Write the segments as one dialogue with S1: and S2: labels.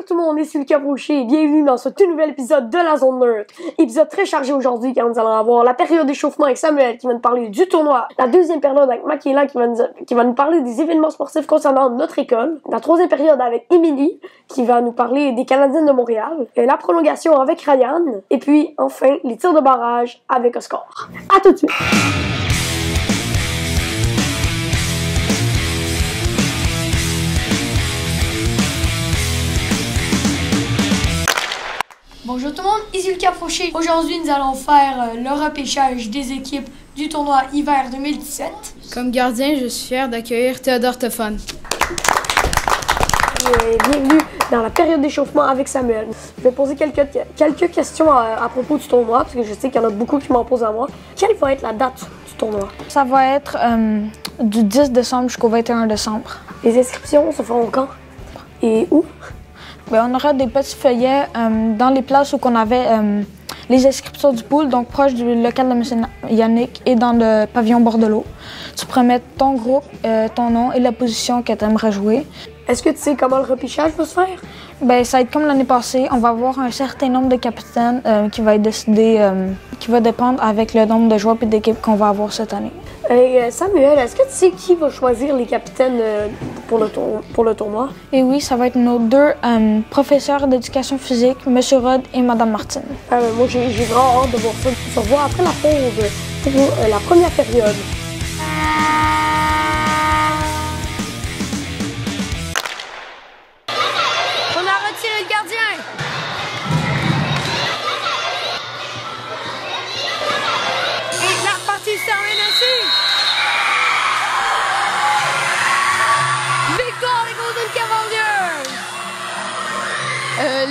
S1: Bonjour tout le monde, ici Lucas Brochet et bienvenue dans ce tout nouvel épisode de la Zone Neutre. Épisode très chargé aujourd'hui car nous allons avoir la période d'échauffement avec Samuel qui va nous parler du tournoi, la deuxième période avec Makayla qui va nous parler des événements sportifs concernant notre école, la troisième période avec Émilie qui va nous parler des Canadiennes de Montréal, et la prolongation avec Ryan, et puis enfin les tirs de barrage avec Oscar. À tout de suite!
S2: Bonjour tout le monde, ici Lucas Brochet. Aujourd'hui, nous allons faire le repêchage des équipes du tournoi hiver 2017.
S3: Comme gardien, je suis fier d'accueillir Théodore Tophane.
S1: Bienvenue dans la période d'échauffement avec Samuel. Je vais poser quelques questions à propos du tournoi, parce que je sais qu'il y en a beaucoup qui m'en posent à moi. Quelle va être la date du tournoi?
S4: Ça va être du 10 décembre jusqu'au 21 décembre.
S1: Les inscriptions se feront quand? Et où?
S4: Bien, on aura des petits feuillets dans les places où on avait les inscriptions du pool, donc proche du local de M. Yannick et dans le pavillon Bordelot. Tu pourrais mettre ton groupe, ton nom et la position que tu aimerais jouer.
S1: Est-ce que tu sais comment le repêchage va se faire?
S4: Bien, ça va être comme l'année passée. On va avoir un certain nombre de capitaines qui va être décidé, qui va dépendre avec le nombre de joueurs et d'équipes qu'on va avoir cette année.
S1: Samuel, est-ce que tu sais qui va choisir les capitaines pour le tournoi?
S4: Et oui, ça va être nos deux professeurs d'éducation physique, M. Rod et Mme Martine.
S1: Moi, j'ai vraiment hâte de voir ça. On se revoit après la pause pour la première période.
S2: On a retiré le gardien. Et la partie se termine ainsi. Victoire des Golden Cavaliers.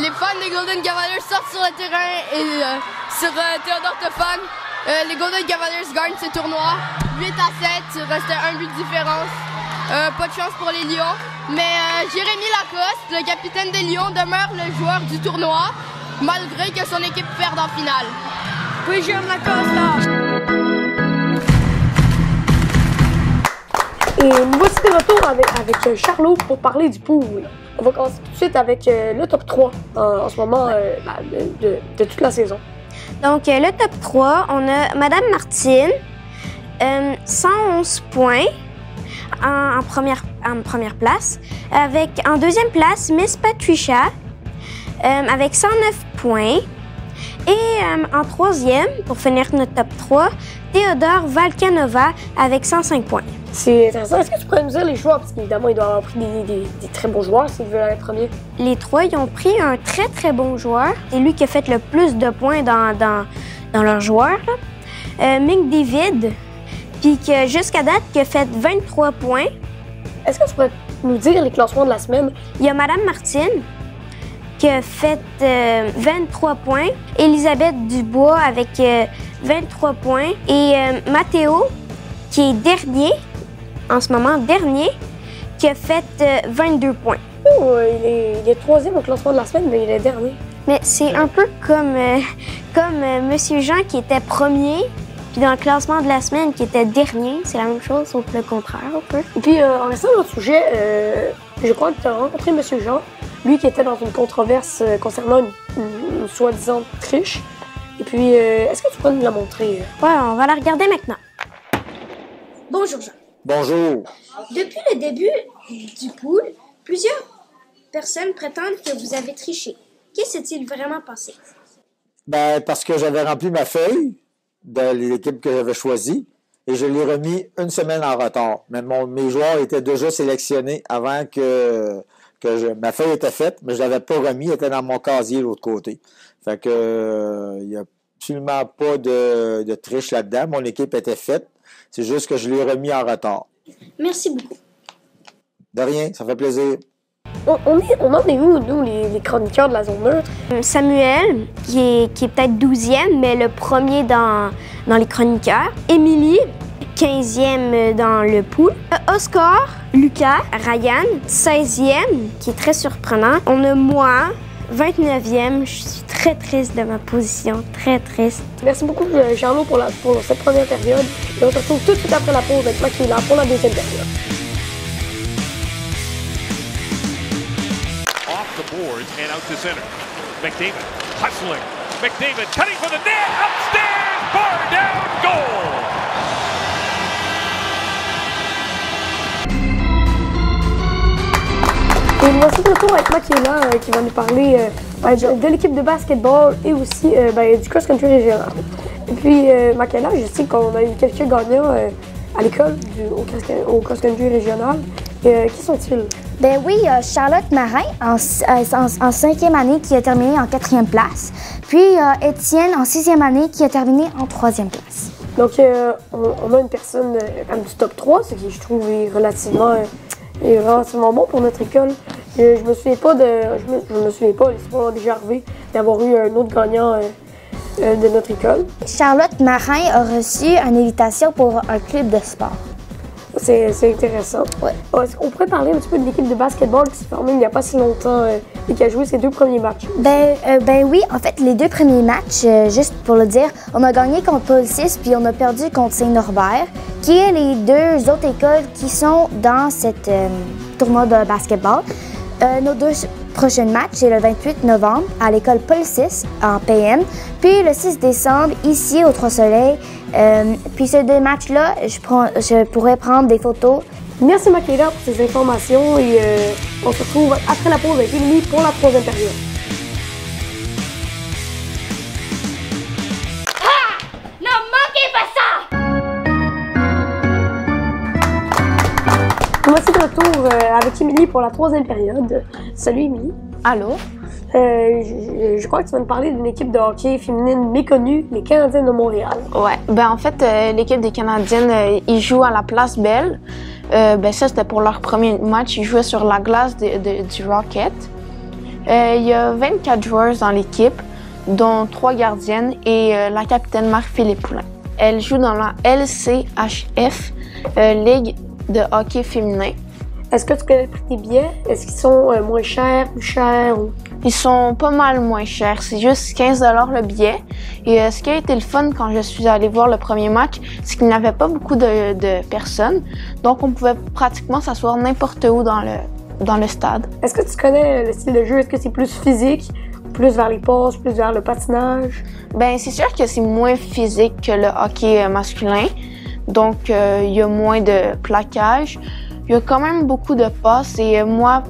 S3: Les fans des Golden Cavaliers sortent sur le terrain et sur Théodore Tophane. Les Golden Cavaliers gagnent ce tournoi 8-7, restait un but de différence. Pas de chance pour les Lions, mais Jérémy Lacoste, le capitaine des Lions, demeure le joueur du tournoi, malgré que son équipe perde en finale.
S2: Oui, Jérémy Lacoste là.
S1: Et nous voici de retour avec Charlot pour parler du pool. On va commencer tout de suite avec le top 3 en ce moment de toute la saison.
S5: Donc, le top 3, on a Madame Martine, 111 points en première place. En deuxième place, Miss Patricia, avec 109 points. Et en troisième, pour finir notre top 3, Théodore Valcanova avec 105 points.
S1: C'est intéressant. Est-ce que tu pourrais nous dire les joueurs? Parce qu'évidemment, ils doivent avoir pris des très bons joueurs s'ils veulent être premiers.
S5: Les trois, ils ont pris un très, très bon joueur. C'est lui qui a fait le plus de points dans leurs joueurs. Mick David, puis que jusqu'à date, qui a fait 23 points.
S1: Est-ce que tu pourrais nous dire les classements de la semaine?
S5: Il y a Madame Martine, qui a fait 23 points. Elisabeth Dubois avec 23 points. Et Mathéo, qui est dernier, en ce moment dernier, qui a fait 22 points.
S1: Oh, il est troisième au classement de la semaine, mais il est dernier.
S5: Mais c'est un peu comme Monsieur Jean qui était premier, puis dans le classement de la semaine qui était dernier. C'est la même chose, sauf le contraire un peu.
S1: Et puis, en restant dans notre sujet, je crois que tu as rencontré Monsieur Jean, lui qui était dans une controverse concernant une soi-disant triche. Et puis, est-ce que tu peux nous la montrer?
S5: Ouais, on va la regarder maintenant.
S6: Bonjour Jean.
S7: Bonjour.
S6: Depuis le début du pool, plusieurs personnes prétendent que vous avez triché. Qu'est-ce qui s'est-il vraiment passé?
S7: Ben, parce que j'avais rempli ma feuille de l'équipe que j'avais choisie et je l'ai remis une semaine en retard. Mais mes joueurs étaient déjà sélectionnés avant que ma feuille était faite, mais je ne l'avais pas remis, elle était dans mon casier de l'autre côté. Fait que il n'y a absolument pas de triche là-dedans. Mon équipe était faite. C'est juste que je l'ai remis en retard.
S6: Merci beaucoup.
S7: De rien, ça fait plaisir.
S1: On en est où, nous, les chroniqueurs de la Zone Neutre?
S5: Samuel, qui est peut-être 12e, mais le premier dans les chroniqueurs. Émilie, 15e dans le pool. Oscar, Lucas, Ryan, 16e, qui est très surprenant. On a moi, 29e. Je suis très triste de ma position, très triste.
S1: Merci beaucoup, Charlot, pour cette première période. Et on se retrouve tout de suite après la pause avec Makayla pour la deuxième période.
S8: boards and out to center. McDavid hustling. McDavid cutting for the net. Upstairs. Bar down. Goal.
S1: Et voici de retour avec Makayla qui va nous parler de l'équipe de basketball et aussi du cross-country régional. Et puis, Makayla, je sais qu'on a eu quelques gagnants à l'école au cross-country régional. Qui sont-ils?
S9: Ben oui, Charlotte Marin en 5e année qui a terminé en 4e place. Puis Étienne en 6e année qui a terminé en 3e place.
S1: Donc, on a une personne quand même du top 3, ce qui, je trouve, est relativement bon pour notre école. Je me souviens pas, c'est pas déjà arrivé d'avoir eu un autre gagnant de notre école.
S9: Charlotte Marin a reçu une invitation pour un club de sport.
S1: C'est intéressant.
S9: Ouais.
S1: On pourrait parler un petit peu de l'équipe de basketball qui s'est formée il n'y a pas si longtemps et qui a joué ses 2 premiers matchs.
S9: Ben oui, en fait, les 2 premiers matchs, juste pour le dire, on a gagné contre Paul VI puis on a perdu contre Saint-Norbert, qui est les 2 autres écoles qui sont dans cette tournoi de basketball. Nos 2 prochains matchs, c'est le 28 novembre à l'école Paul VI en PM, puis le 6 décembre ici au Trois-Soleils. Puis ces 2 matchs-là, je pourrais prendre des photos.
S1: Merci Makayla pour ces informations et on se retrouve après la pause avec Émilie pour la 3e période.
S5: Ne manquez pas ça!
S1: Voici de retour avec Émilie pour la 3e période. Salut Émilie.
S4: Allô?
S1: Je crois que tu vas nous parler d'une équipe de hockey féminine méconnue, les Canadiennes de Montréal.
S10: Ouais, en fait, l'équipe des Canadiennes, ils jouent à la Place Belle. Ça, c'était pour leur premier match. Ils jouaient sur la glace du Rocket. Il y a 24 joueurs dans l'équipe, dont 3 gardiennes et la capitaine Marie-Philippe Poulin. Elle joue dans la LCHF, Ligue de hockey féminin.
S1: Est-ce que tu connais le prix des billets? Est-ce qu'ils sont moins chers, plus chers? Ou...
S10: Ils sont pas mal moins chers. C'est juste 15 $ le billet. Et ce qui a été le fun quand je suis allée voir le premier match, c'est qu'il n'y avait pas beaucoup de personnes. Donc, on pouvait pratiquement s'asseoir n'importe où dans le stade.
S1: Est-ce que tu connais le style de jeu? Est-ce que c'est plus physique, plus vers les passes, plus vers le patinage?
S10: C'est sûr que c'est moins physique que le hockey masculin. Donc, il y a moins de plaquage. Il y a quand même beaucoup de passes et moi,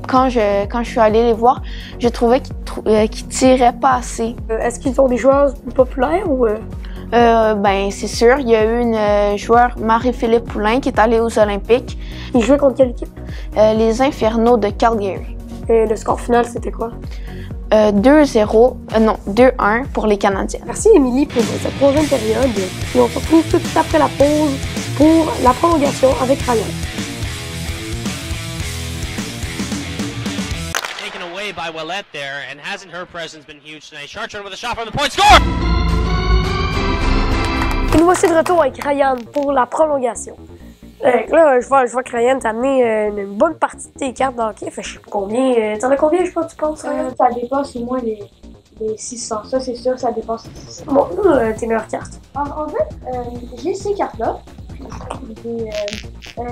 S10: quand je suis allée les voir, je trouvais qu'ils tiraient pas assez.
S1: Est-ce qu'ils sont des joueurs plus populaires ou...
S10: C'est sûr. Il y a eu une joueur, Marie-Philippe Poulin, qui est allée aux Olympiques.
S1: Ils jouaient contre quelle équipe?
S10: Les Infernaux de Calgary.
S1: Et le score final, c'était quoi?
S10: 2-1 pour les Canadiens.
S1: Merci Émilie pour cette 3e période. Et on se retrouve tout de suite après la pause pour la prolongation avec Ryan.
S11: Taken away by Ouellette there, and hasn't her presence been huge tonight? Chartrand with a shot from the point, score!
S1: Et nous voici de retour avec Ryan pour la prolongation. Là, je vois que Ryan t'a amené une bonne partie de tes cartes d'hockey. Fait je sais pas combien. T'en as combien, je pense, tu penses?
S6: Ça dépasse au moins les 600. Ça, c'est sûr, ça dépasse les 600.
S1: Bon, là, tes meilleures cartes.
S6: En fait, j'ai ces cartes-là. J'ai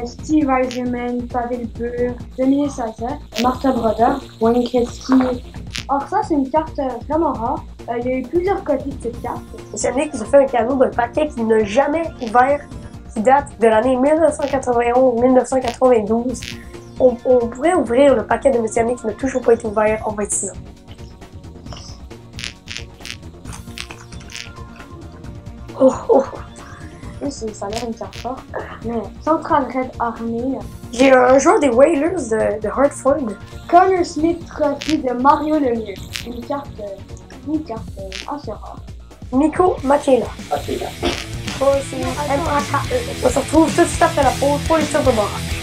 S6: Steve Eisenman, Pavel Bure, Denis Saza, Martha Brodeur, Wayne Gretzky. Alors ça, c'est une carte vraiment rare. Il y a eu plusieurs copies de cette carte.
S1: C'est Nick qui se fait un cadeau d'un paquet qu'il n'a jamais ouvert, qui date de l'année 1991-1992. On pourrait ouvrir le paquet de Monsieur Nick qui n'a toujours pas été ouvert en 26 ans. Oh.
S6: Ça a l'air une carte forte. Mais Central Red Army.
S1: J'ai un joueur des Whalers de Hartford.
S6: Connor Smith Trophy de Mario Lemieux. Une carte assez rare.
S1: Nico Makayla. On se retrouve tout de suite après la pause pour les tirs de barrage.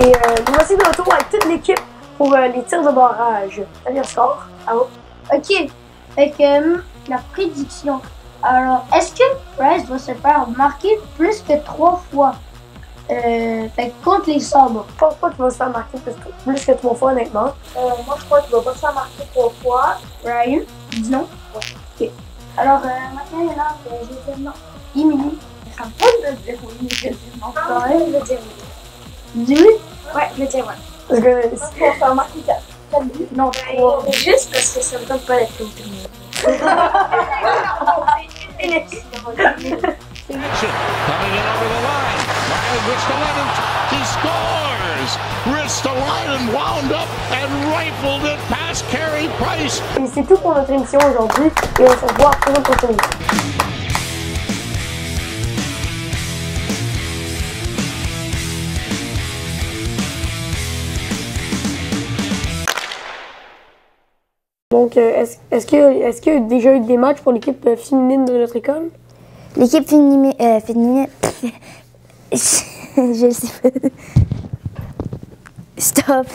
S1: Et nous voici de retour avec toute l'équipe pour les tirs de barrage. Salut le score.
S6: Ok. Fait que la prédiction. Alors, est-ce que Price va se faire marquer plus que 3 fois? Fait que contre les Sabres.
S1: Je pense pas qu'il va se faire marquer plus que 3 fois, honnêtement.
S6: Moi, je crois qu'il va pas se faire marquer 3 fois. Ryan, dis non. Ouais. Ok. Alors, maintenant, il y en a, je vais dire non. Emily, ça me pose de dire oui, mais je vais dire non. Quand même, je vais dire oui. Dis-lui? Ouais, je le tiens, ouais.
S1: Let's go, Anaïs.
S6: Pour faire marquer 4 buts. Non, 3. Juste parce que ça me tente pas d'être comme tout le monde.
S8: Coming in over the line. Ryan Ristolainen, he scores! Ristolainen wound up and rifled it past Carey Price.
S1: Et c'est tout pour notre émission aujourd'hui et on se revoit pour une prochaine émission. Donc, est-ce qu'il y a déjà eu des matchs pour l'équipe féminine de notre école?
S9: L'équipe féminine... je sais pas. Stop.